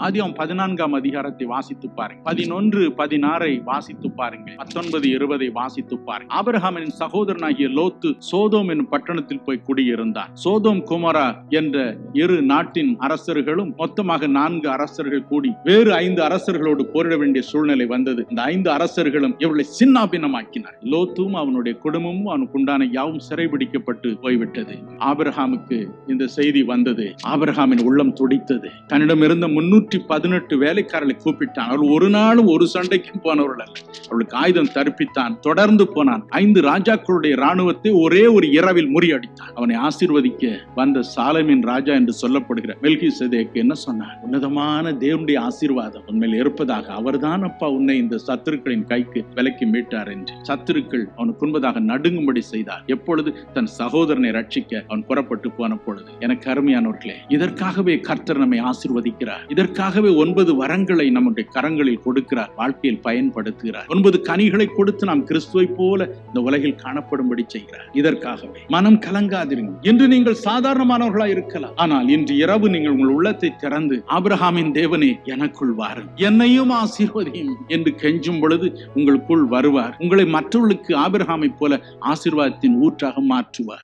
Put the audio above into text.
ஆதியாகமம் 14ஆம் அதிகாரத்தை வாசித்து பாருங்க. 11, 16 வாசித்து பாருங்க. 19, 20 வாசித்து பாருங்க. ஆபிரகாமின் சகோதரனாகிய லோத்து சோதோம் என்னும் பட்டணத்தில் போய் குடியிருந்தார். சோதோம் குமரா என்ற இரு நாட்டின் அரசர்களும் மொத்தமாக 4 அரசர்கள் கூடி வேறு 5 அரசர்களோடு போரிட வேண்டிய சூழ்நிலை வந்தது. இந்த 5 அரசர்களும் இவர்களை சின்னாபின்னமாக்கினார். லோத்தும் அவனுடைய குடும்பமும் அவனுக்கு உண்டான யாவும் சிறைபிடிக்கப்பட்டு போய்விட்டது. ஆபிரகாமுக்கு இந்த செய்தி வந்தது. ஆபிரகாமின் உள்ளம் துடித்தது. தன்னிடம் இருந்த 318 வேலைக்காரர்களை கூப்பிட்டான். அவர்கள் ஒரு நாளும் ஒரு சண்டைக்கும் போனவர்கள் அல்ல. அவளுக்கு ஆயுதம் தரிப்பித்தான். தொடர்ந்து போனான். 5 ராஜாக்களுடைய ராணுவத்தை ஒரே ஒரு இரவில் முறியடித்தான். அவனை ஆசீர்வதிக்க வந்த சாலமின் ராஜா என்று சொல்லப்படுகிற மெல்கிசேதேக்கு என்ன சொன்னார்? உன்னதமான தேவனுடைய ஆசீர்வாதம் உண்மையில் இருப்பதாக, அவர்தான் அப்பா உன்னை இந்த சத்துருக்களின் கைக்கு விலக்கி மீட்டார் என்று சத்துருக்கள் அவனுக்கு உண்பதாக நடுங்கும்படி செய்தார். எப்பொழுது தன் சகோதரனை ரட்சிக்க அவன் புறப்பட்டு போன பொழுது. எனக்கு அருமையானவர்களே, இதற்காகவே கர்த்தர் நம்மை ஆசீர்வதிக்கிறார். இதற்காகவே 9 வரங்களை நம்முடைய கரங்களில் கொடுக்கிறார், வாழ்க்கையில் பயன்படுத்துகிறார். 9 கனிகளை கொடுத்து நாம் கிறிஸ்துவை போல இந்த உலகில் காணப்படும்படி செய்கிறார். இதற்காகவே மனம் கலங்காதிருங்கள். இன்று நீங்கள் சாதாரணமானவர்களா இருக்கலாம், ஆனால் இன்று இரவு நீங்கள் உங்கள் உள்ளத்தை திறந்து ஆபிரகாமின் தேவனே எனக்குள் வாரும், என்னையும் ஆசீர்வதியும் என்று கெஞ்சும் பொழுது உங்களுக்குள் வருவார். உங்களை மற்றவர்களுக்கு ஆபிரகாமை போல ஆசீர்வாதத்தின் ஊற்றாக மாற்றுவார்.